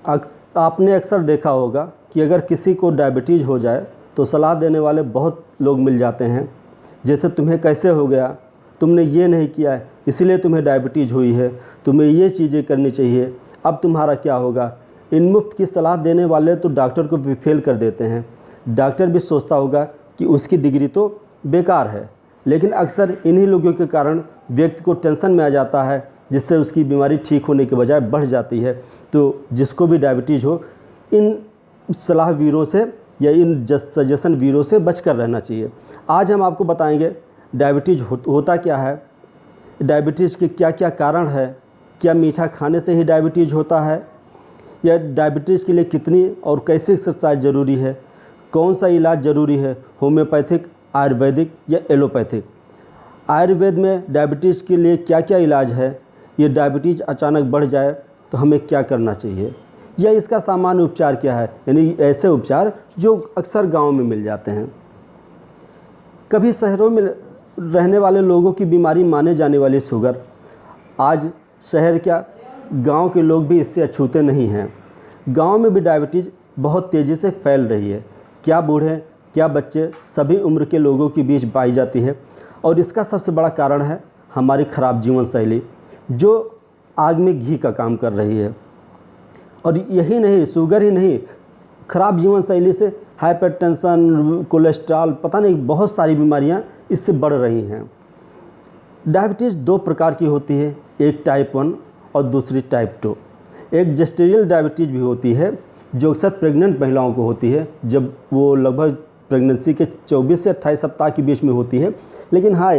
आपने अक्सर देखा होगा कि अगर किसी को डायबिटीज़ हो जाए तो सलाह देने वाले बहुत लोग मिल जाते हैं, जैसे तुम्हें कैसे हो गया, तुमने ये नहीं किया है इसीलिए तुम्हें डायबिटीज़ हुई है, तुम्हें ये चीज़ें करनी चाहिए, अब तुम्हारा क्या होगा। इन मुफ्त की सलाह देने वाले तो डॉक्टर को भी फेल कर देते हैं। डॉक्टर भी सोचता होगा कि उसकी डिग्री तो बेकार है, लेकिन अक्सर इन्हीं लोगों के कारण व्यक्ति को टेंशन में आ जाता है, जिससे उसकी बीमारी ठीक होने के बजाय बढ़ जाती है। तो जिसको भी डायबिटीज़ हो, इन सलाह वीरों से या इन सजेशन वीरों से बचकर रहना चाहिए। आज हम आपको बताएंगे डायबिटीज़ होता क्या है, डायबिटीज़ के क्या क्या कारण है, क्या मीठा खाने से ही डायबिटीज़ होता है, या डायबिटीज़ के लिए कितनी और कैसे एक्सरसाइज ज़रूरी है, कौन सा इलाज ज़रूरी है, होम्योपैथिक, आयुर्वेदिक या एलोपैथिक। आयुर्वेद में डायबिटीज़ के लिए क्या क्या इलाज है, ये डायबिटीज़ अचानक बढ़ जाए तो हमें क्या करना चाहिए, या इसका सामान्य उपचार क्या है, यानी ऐसे उपचार जो अक्सर गाँव में मिल जाते हैं। कभी शहरों में रहने वाले लोगों की बीमारी माने जाने वाली शुगर, आज शहर क्या गांव के लोग भी इससे अछूते नहीं हैं। गांव में भी डायबिटीज़ बहुत तेज़ी से फैल रही है, क्या बूढ़े क्या बच्चे सभी उम्र के लोगों के बीच पाई जाती है। और इसका सबसे बड़ा कारण है हमारी ख़राब जीवन शैली, जो आग में घी का काम कर रही है। और यही नहीं, शुगर ही नहीं, ख़राब जीवन शैली से हाइपरटेंशन, कोलेस्ट्रॉल, पता नहीं बहुत सारी बीमारियां इससे बढ़ रही हैं। डायबिटीज़ दो प्रकार की होती है, एक टाइप 1 और दूसरी टाइप 2। एक जेस्टेरियल डायबिटीज़ भी होती है जो अक्सर प्रेग्नेंट महिलाओं को होती है, जब वो लगभग प्रेगनेंसी के 24 से 28 सप्ताह के बीच में होती है। लेकिन हाँ,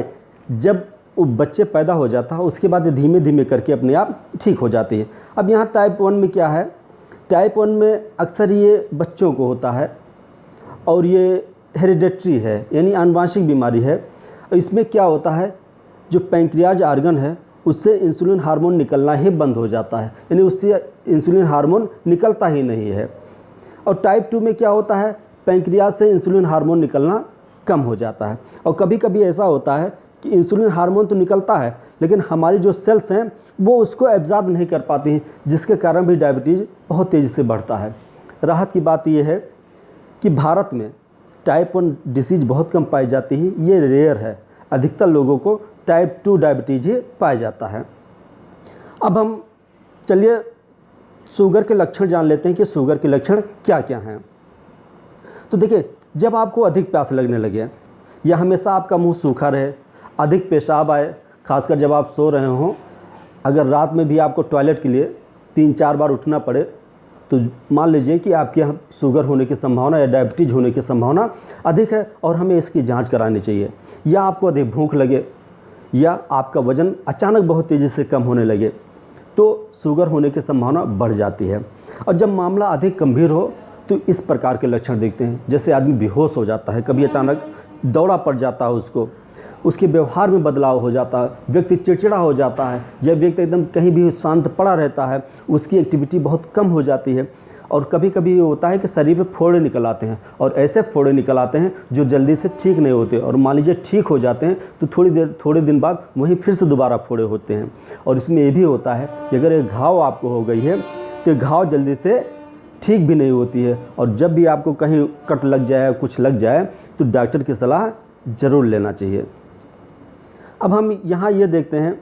जब वो बच्चे पैदा हो जाता है उसके बाद धीमे धीमे करके अपने आप ठीक हो जाती है। अब यहाँ टाइप 1 में क्या है, टाइप 1 में अक्सर ये बच्चों को होता है और ये हेरिडेटरी है, यानी आनुवांशिक बीमारी है। इसमें क्या होता है, जो पैंक्रियाज आर्गन है उससे इंसुलिन हार्मोन निकलना ही बंद हो जाता है, यानी उससे इंसुलिन हार्मोन निकलता ही नहीं है। और टाइप 2 में क्या होता है, पैंक्रियाज से इंसुलिन हार्मोन निकलना कम हो जाता है। और कभी कभी ऐसा होता है कि इंसुलिन हार्मोन तो निकलता है लेकिन हमारी जो सेल्स हैं वो उसको एब्जॉर्ब नहीं कर पाती हैं, जिसके कारण भी डायबिटीज़ बहुत तेज़ी से बढ़ता है। राहत की बात यह है कि भारत में टाइप 1 डिसीज़ बहुत कम पाई जाती है, ये रेयर है। अधिकतर लोगों को टाइप 2 डायबिटीज़ ही पाया जाता है। अब हम चलिए शुगर के लक्षण जान लेते हैं कि शुगर के लक्षण क्या क्या हैं। तो देखिए, जब आपको अधिक प्यास लगने लगे या हमेशा आपका मुंह सूखा रहे, अधिक पेशाब आए, खासकर जब आप सो रहे हों, अगर रात में भी आपको टॉयलेट के लिए 3-4 बार उठना पड़े, तो मान लीजिए कि आपके यहाँ शुगर होने की संभावना या डायबिटीज़ होने की संभावना अधिक है और हमें इसकी जांच करानी चाहिए। या आपको अधिक भूख लगे या आपका वज़न अचानक बहुत तेज़ी से कम होने लगे, तो शुगर होने की संभावना बढ़ जाती है। और जब मामला अधिक गंभीर हो तो इस प्रकार के लक्षण देखते हैं, जैसे आदमी बेहोश हो जाता है, कभी अचानक दौड़ा पड़ जाता है उसको, उसके व्यवहार में बदलाव हो जाता है, व्यक्ति चिड़चिड़ा हो जाता है, जब व्यक्ति एकदम कहीं भी शांत पड़ा रहता है, उसकी एक्टिविटी बहुत कम हो जाती है। और कभी कभी ये होता है कि शरीर में फोड़े निकल आते हैं, और ऐसे फोड़े निकल आते हैं जो जल्दी से ठीक नहीं होते, और मान लीजिए ठीक हो जाते हैं तो थोड़े दिन बाद वहीं फिर से दोबारा फोड़े होते हैं। और इसमें ये भी होता है कि अगर एक घाव आपको हो गई है तो घाव जल्दी से ठीक भी नहीं होती है, और जब भी आपको कहीं कट लग जाए, कुछ लग जाए, तो डॉक्टर की सलाह ज़रूर लेना चाहिए। अब हम यहाँ ये देखते हैं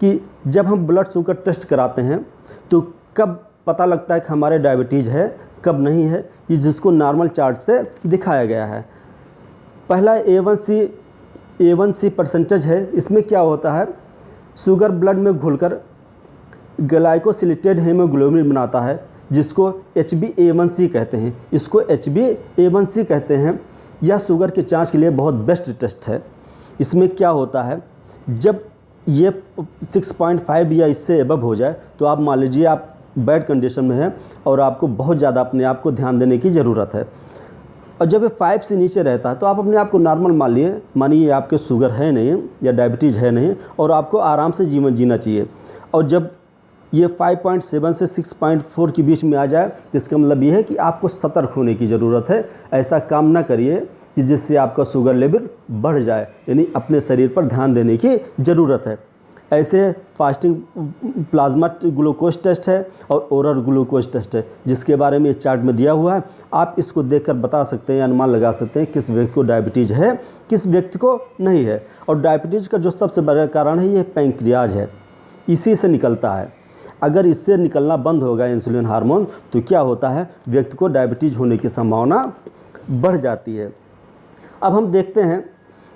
कि जब हम ब्लड शुगर टेस्ट कराते हैं तो कब पता लगता है कि हमारे डायबिटीज़ है, कब नहीं है, ये जिसको नॉर्मल चार्ट से दिखाया गया है। पहला A1C परसेंटेज है। इसमें क्या होता है, शुगर ब्लड में घुलकर ग्लाइकोसिलेटेड हीमोग्लोबिन बनाता है, जिसको HbA1c कहते हैं। इसको HbA1c कहते हैं। यह शुगर की जांच के लिए बहुत बेस्ट टेस्ट है। इसमें क्या होता है, जब ये 6.5 या इससे एबव हो जाए तो आप मान लीजिए आप बैड कंडीशन में हैं और आपको बहुत ज़्यादा अपने आप को ध्यान देने की ज़रूरत है। और जब ये 5 से नीचे रहता है तो आप अपने आप को नॉर्मल मानिए आपके शुगर है नहीं या डायबिटीज़ है नहीं, और आपको आराम से जीवन जीना चाहिए। और जब ये 5.7 से 6.4 के बीच में आ जाए तो इसका मतलब ये है कि आपको सतर्क होने की ज़रूरत है। ऐसा काम ना करिए कि जिससे आपका शुगर लेवल बढ़ जाए, यानी अपने शरीर पर ध्यान देने की ज़रूरत है। ऐसे फास्टिंग प्लाज्मा ग्लूकोज टेस्ट है और ओरल ग्लूकोज टेस्ट है, जिसके बारे में ये चार्ट में दिया हुआ है। आप इसको देखकर बता सकते हैं, अनुमान लगा सकते हैं किस व्यक्ति को डायबिटीज़ है, किस व्यक्ति को नहीं है। और डायबिटीज़ का जो सबसे बड़ा कारण है ये पैंक्रियाज है, इसी से निकलता है। अगर इससे निकलना बंद होगा इंसुलिन हार्मोन, तो क्या होता है, व्यक्ति को डायबिटीज़ होने की संभावना बढ़ जाती है। अब हम देखते हैं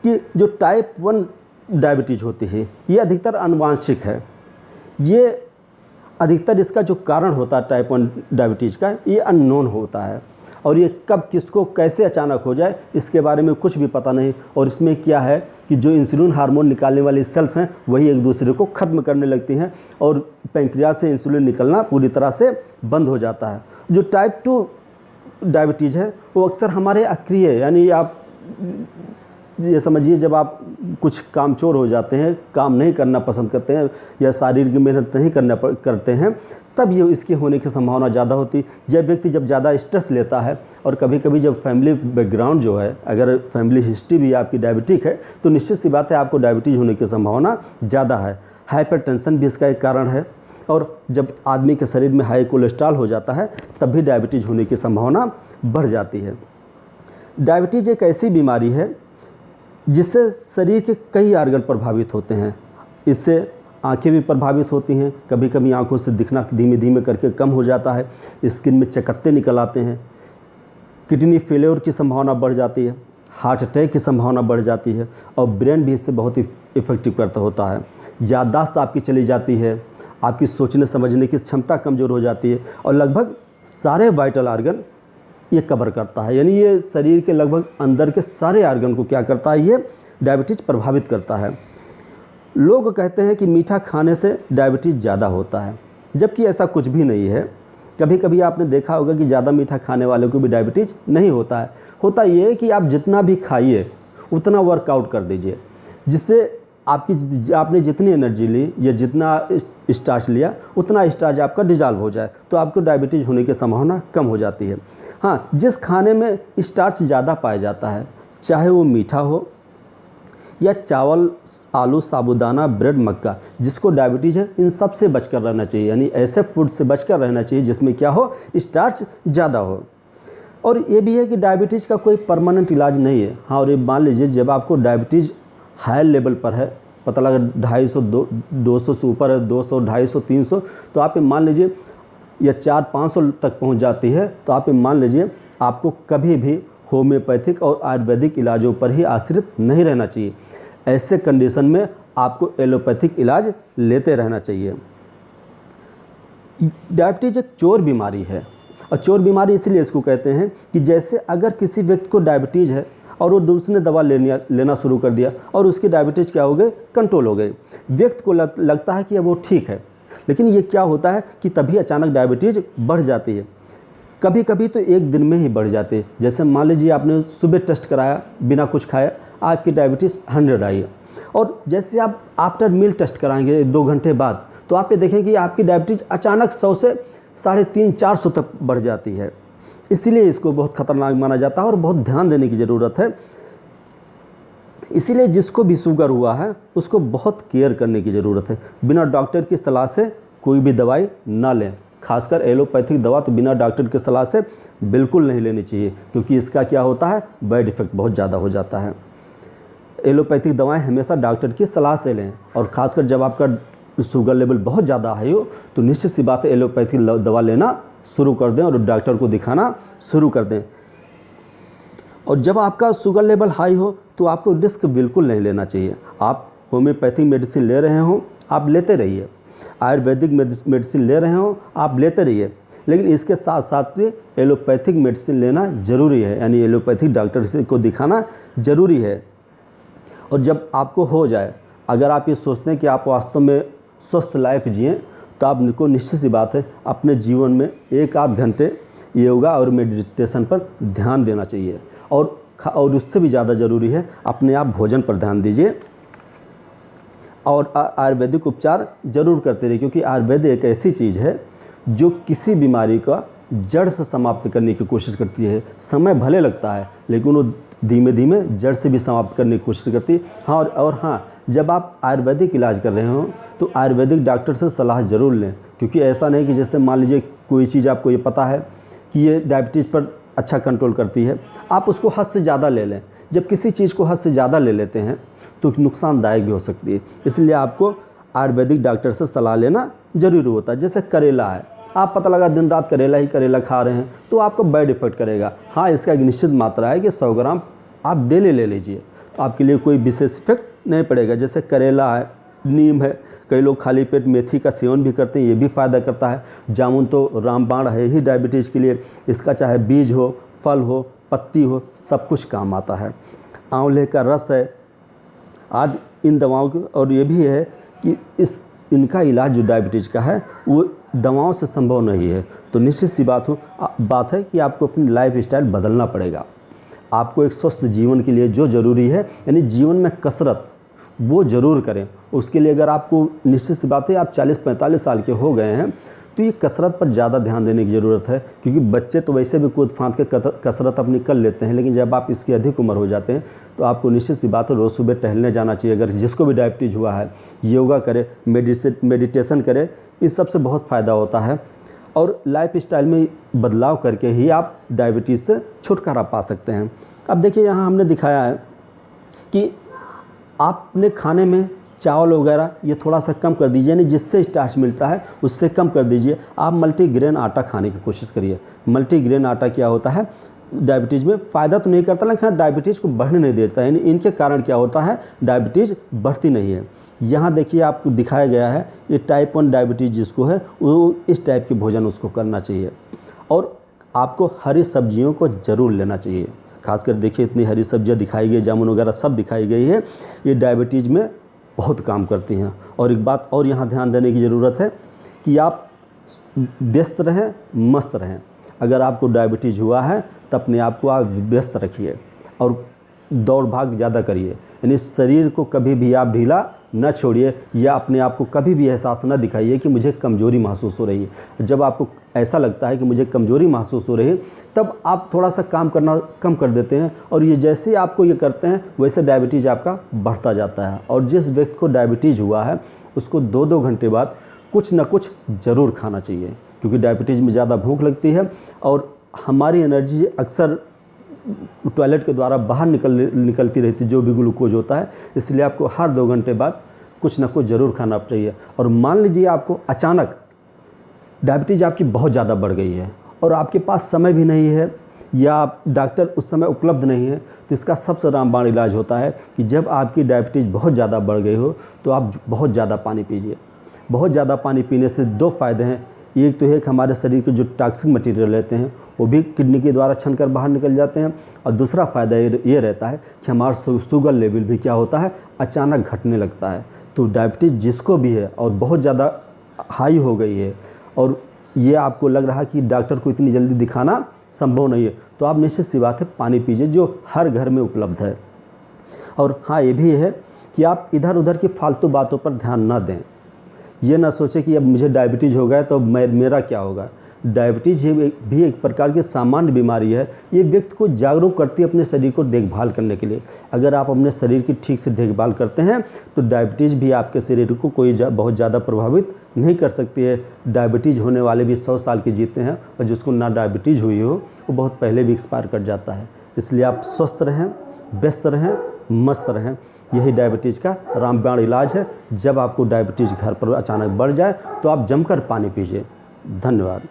कि जो टाइप 1 डायबिटीज़ होती है ये अधिकतर आनुवांशिक है। ये अधिकतर इसका जो कारण होता है टाइप 1 डायबिटीज़ का, ये अननोन होता है और ये कब किसको कैसे अचानक हो जाए इसके बारे में कुछ भी पता नहीं। और इसमें क्या है कि जो इंसुलिन हार्मोन निकालने वाली सेल्स हैं वही एक दूसरे को ख़त्म करने लगती हैं और पैंक्रियाज से इंसुलिन निकलना पूरी तरह से बंद हो जाता है। जो टाइप 2 डायबिटीज़ है वो अक्सर हमारे अक्रिय, यानी आप ये समझिए जब आप कुछ कामचोर हो जाते हैं, काम नहीं करना पसंद करते हैं या शारीरिक मेहनत नहीं करते हैं, तब ये इसके होने की संभावना ज़्यादा होती। जब व्यक्ति जब ज़्यादा स्ट्रेस लेता है और कभी कभी जब फैमिली बैकग्राउंड जो है, अगर फैमिली हिस्ट्री भी आपकी डायबिटिक है तो निश्चित सी बात है आपको डायबिटीज़ होने की संभावना ज़्यादा है। हाइपरटेंशन भी इसका एक कारण है और जब आदमी के शरीर में हाई कोलेस्ट्रॉल हो जाता है तब भी डायबिटीज़ होने की संभावना बढ़ जाती है। डायबिटीज़ एक ऐसी बीमारी है जिससे शरीर के कई आर्गन प्रभावित होते हैं। इससे आंखें भी प्रभावित होती हैं, कभी कभी आंखों से दिखना धीमे धीमे करके कम हो जाता है, स्किन में चकत्ते निकल आते हैं, किडनी फेलियर की संभावना बढ़ जाती है, हार्ट अटैक की संभावना बढ़ जाती है और ब्रेन भी इससे बहुत ही इफेक्टिव करता होता है। याददाश्त आपकी चली जाती है, आपकी सोचने समझने की क्षमता कमज़ोर हो जाती है और लगभग सारे वाइटल आर्गन ये कवर करता है। यानी ये शरीर के लगभग अंदर के सारे आर्गन को क्या करता है, ये डायबिटीज़ प्रभावित करता है। लोग कहते हैं कि मीठा खाने से डायबिटीज़ ज़्यादा होता है, जबकि ऐसा कुछ भी नहीं है। कभी कभी आपने देखा होगा कि ज़्यादा मीठा खाने वाले को भी डायबिटीज़ नहीं होता है। होता ये है कि आप जितना भी खाइए उतना वर्कआउट कर दीजिए, जिससे आपने जितनी एनर्जी ली या जितना स्टार्च लिया उतना स्टार्च आपका डिजॉल्व हो जाए तो आपको डायबिटीज़ होने की संभावना कम हो जाती है। हाँ, जिस खाने में स्टार्च ज़्यादा पाया जाता है, चाहे वो मीठा हो या चावल, आलू, साबूदाना, ब्रेड, मक्का, जिसको डायबिटीज़ है इन सब से बचकर रहना चाहिए। यानी ऐसे फूड से बचकर रहना चाहिए जिसमें क्या हो, स्टार्च ज़्यादा हो। और ये भी है कि डायबिटीज़ का कोई परमानेंट इलाज नहीं है। हाँ, और ये मान लीजिए जब आपको डायबिटीज़ हाई लेवल पर है, पता लगा 250 200 से ऊपर है, 200, 250, 300, तो आप मान लीजिए या 400-500 तक पहुंच जाती है, तो आप मान लीजिए आपको कभी भी होम्योपैथिक और आयुर्वेदिक इलाजों पर ही आश्रित नहीं रहना चाहिए। ऐसे कंडीशन में आपको एलोपैथिक इलाज लेते रहना चाहिए। डायबिटीज एक चोर बीमारी है और चोर बीमारी इसलिए इसको कहते हैं कि जैसे अगर किसी व्यक्ति को डायबिटीज़ है और वो दूसरे दवा लेना शुरू कर दिया और उसकी डायबिटीज़ क्या हो गई, कंट्रोल हो गई, व्यक्ति को लगता है कि अब वो ठीक है, लेकिन ये क्या होता है कि तभी अचानक डायबिटीज़ बढ़ जाती है। कभी कभी तो एक दिन में ही बढ़ जाती है। जैसे मान लीजिए आपने सुबह टेस्ट कराया बिना कुछ खाया, आपकी डायबिटीज़ 100 आई है, और जैसे आप आफ्टर मील टेस्ट कराएंगे 2 घंटे बाद, तो आप ये देखें कि आपकी डायबिटीज़ अचानक 100 से 350-400 तक बढ़ जाती है। इसीलिए इसको बहुत ख़तरनाक माना जाता है और बहुत ध्यान देने की ज़रूरत है। इसीलिए जिसको भी शुगर हुआ है उसको बहुत केयर करने की ज़रूरत है। बिना डॉक्टर की सलाह से कोई भी दवाई ना लें, खासकर एलोपैथिक दवा तो बिना डॉक्टर की सलाह से बिल्कुल नहीं लेनी चाहिए, क्योंकि इसका क्या होता है, बैड इफ़ेक्ट बहुत ज़्यादा हो जाता है। एलोपैथिक दवाएं हमेशा डॉक्टर की सलाह से लें, और ख़ासकर जब आपका शुगर लेवल बहुत ज़्यादा हाई हो तो निश्चित सी बात है एलोपैथिक दवा लेना शुरू कर दें और डॉक्टर को दिखाना शुरू कर दें। और जब आपका शुगर लेवल हाई हो तो आपको रिस्क बिल्कुल नहीं लेना चाहिए। आप होम्योपैथिक मेडिसिन ले रहे हो, आप लेते रहिए, आयुर्वेदिक मेडिसिन ले रहे हो, आप लेते रहिए, लेकिन इसके साथ साथ एलोपैथिक मेडिसिन लेना ज़रूरी है, यानी एलोपैथिक डॉक्टर को दिखाना ज़रूरी है। और जब आपको हो जाए, अगर आप ये सोचते हैं कि आप वास्तव में स्वस्थ लाइफ जिएँ, तो आपको निश्चित सी बात है अपने जीवन में 1-8 घंटे योगा और मेडिटेशन पर ध्यान देना चाहिए। और उससे भी ज़्यादा ज़रूरी है अपने आप भोजन पर ध्यान दीजिए और आयुर्वेदिक उपचार ज़रूर करते रहिए, क्योंकि आयुर्वेद एक ऐसी चीज़ है जो किसी बीमारी का जड़ से समाप्त करने की कोशिश करती है। समय भले लगता है लेकिन वो धीमे धीमे जड़ से भी समाप्त करने की कोशिश करती है। हाँ, और हाँ, जब आप आयुर्वेदिक इलाज कर रहे हो तो आयुर्वेदिक डॉक्टर से सलाह ज़रूर लें, क्योंकि ऐसा नहीं कि जैसे मान लीजिए कोई चीज़ आपको ये पता है कि ये डायबिटीज़ पर अच्छा कंट्रोल करती है, आप उसको हद से ज़्यादा ले लें। जब किसी चीज़ को हद से ज़्यादा ले लेते हैं तो नुकसानदायक भी हो सकती है, इसलिए आपको आयुर्वेदिक डॉक्टर से सलाह लेना ज़रूरी होता है। जैसे करेला है, आप पता लगा दिन रात करेला खा रहे हैं तो आपको बैड इफेक्ट करेगा। हाँ, इसका एक निश्चित मात्रा है कि 100 ग्राम आप डेली ले लीजिए तो आपके लिए कोई विशेष इफेक्ट नहीं पड़ेगा। जैसे करेला है, नीम है, कई लोग खाली पेट मेथी का सेवन भी करते हैं, ये भी फ़ायदा करता है। जामुन तो रामबाण है ही डायबिटीज़ के लिए, इसका चाहे बीज हो, फल हो, पत्ती हो, सब कुछ काम आता है। आंवले का रस है आदि इन दवाओं की, और ये भी है कि इनका इलाज जो डायबिटीज़ का है वो दवाओं से संभव नहीं है। तो निश्चित सी बात है कि आपको अपनी लाइफ स्टाइल बदलना पड़ेगा। आपको एक स्वस्थ जीवन के लिए जो ज़रूरी है, यानी जीवन में कसरत, वो ज़रूर करें। उसके लिए अगर आपको निश्चित सी बात है आप 40-45 साल के हो गए हैं तो ये कसरत पर ज़्यादा ध्यान देने की ज़रूरत है, क्योंकि बच्चे तो वैसे भी कूद फांद के कसरत अपनी कर लेते हैं, लेकिन जब आप इसकी अधिक उम्र हो जाते हैं तो आपको निश्चित सी बात है रोज़ सुबह टहलने जाना चाहिए। अगर जिसको भी डायबिटीज़ हुआ है, योगा करे, मेडिटेशन करे, इस सब से बहुत फ़ायदा होता है। और लाइफ स्टाइल में बदलाव करके ही आप डायबिटीज़ से छुटकारा पा सकते हैं। अब देखिए, यहाँ हमने दिखाया है कि आपने खाने में चावल वगैरह ये थोड़ा सा कम कर दीजिए, यानी जिससे स्टार्च मिलता है उससे कम कर दीजिए। आप मल्टीग्रेन आटा खाने की कोशिश करिए। मल्टीग्रेन आटा क्या होता है, डायबिटीज़ में फ़ायदा तो नहीं करता, लेकिन डायबिटीज़ को बढ़ने नहीं देता है। यानी इनके कारण क्या होता है, डायबिटीज़ बढ़ती नहीं है। यहाँ देखिए आपको दिखाया गया है, ये टाइप 1 डायबिटीज़ जिसको है वो इस टाइप के भोजन उसको करना चाहिए। और आपको हरी सब्जियों को ज़रूर लेना चाहिए। खासकर देखिए इतनी हरी सब्जियाँ दिखाई गई, जामुन वगैरह सब दिखाई गई है, ये डायबिटीज़ में बहुत काम करती हैं। और एक बात और यहाँ ध्यान देने की ज़रूरत है कि आप व्यस्त रहें, मस्त रहें। अगर आपको डायबिटीज़ हुआ है तो अपने आप को आप व्यस्त रखिए और दौड़ भाग ज़्यादा करिए। यानी शरीर को कभी भी आप ढीला न छोड़िए, या अपने आप को कभी भी एहसास न दिखाइए कि मुझे कमज़ोरी महसूस हो रही है। जब आपको ऐसा लगता है कि मुझे कमज़ोरी महसूस हो रही है, तब आप थोड़ा सा काम करना कम कर देते हैं, और ये जैसे आपको ये करते हैं वैसे डायबिटीज़ आपका बढ़ता जाता है। और जिस व्यक्ति को डायबिटीज़ हुआ है उसको 2-2 घंटे बाद कुछ न कुछ ज़रूर खाना चाहिए, क्योंकि डायबिटीज़ में ज़्यादा भूख लगती है और हमारी एनर्जी अक्सर टॉयलेट के द्वारा बाहर निकलती रहती है, जो भी ग्लूकोज होता है। इसलिए आपको हर 2 घंटे बाद कुछ ना कुछ ज़रूर खाना चाहिए। और मान लीजिए आपको अचानक डायबिटीज़ आपकी बहुत ज़्यादा बढ़ गई है और आपके पास समय भी नहीं है, या डॉक्टर उस समय उपलब्ध नहीं है, तो इसका सबसे रामबाण इलाज होता है कि जब आपकी डायबिटीज़ बहुत ज़्यादा बढ़ गई हो तो आप बहुत ज़्यादा पानी पीजिए। बहुत ज़्यादा पानी पीने से 2 फ़ायदे हैं। एक तो है कि हमारे शरीर के जो टॉक्सिक मटेरियल रहते हैं वो भी किडनी के द्वारा छनकर बाहर निकल जाते हैं, और दूसरा फ़ायदा ये रहता है कि हमारा शुगर लेवल भी क्या होता है, अचानक घटने लगता है। तो डायबिटीज़ जिसको भी है और बहुत ज़्यादा हाई हो गई है, और ये आपको लग रहा है कि डॉक्टर को इतनी जल्दी दिखाना संभव नहीं है, तो आप निश्चित सी बात है पानी पीजिए, जो हर घर में उपलब्ध है। और हाँ, ये भी है कि आप इधर उधर की फालतू बातों पर ध्यान ना दें। ये ना सोचें कि अब मुझे डायबिटीज़ हो गया तो मेरा क्या होगा। डायबिटीज़ भी एक प्रकार की सामान्य बीमारी है। ये व्यक्ति को जागरूक करती है अपने शरीर को देखभाल करने के लिए। अगर आप अपने शरीर की ठीक से देखभाल करते हैं तो डायबिटीज़ भी आपके शरीर को बहुत ज़्यादा प्रभावित नहीं कर सकती है। डायबिटीज़ होने वाले भी 100 साल के जीते हैं, और जिसको ना डायबिटीज़ हुई हो वो बहुत पहले भी एक्सपायर कर जाता है। इसलिए आप स्वस्थ रहें, व्यस्त रहें, मस्त रहें। यही डायबिटीज़ का रामबाण इलाज है। जब आपको डायबिटीज़ घर पर अचानक बढ़ जाए तो आप जमकर पानी पीजिए। धन्यवाद।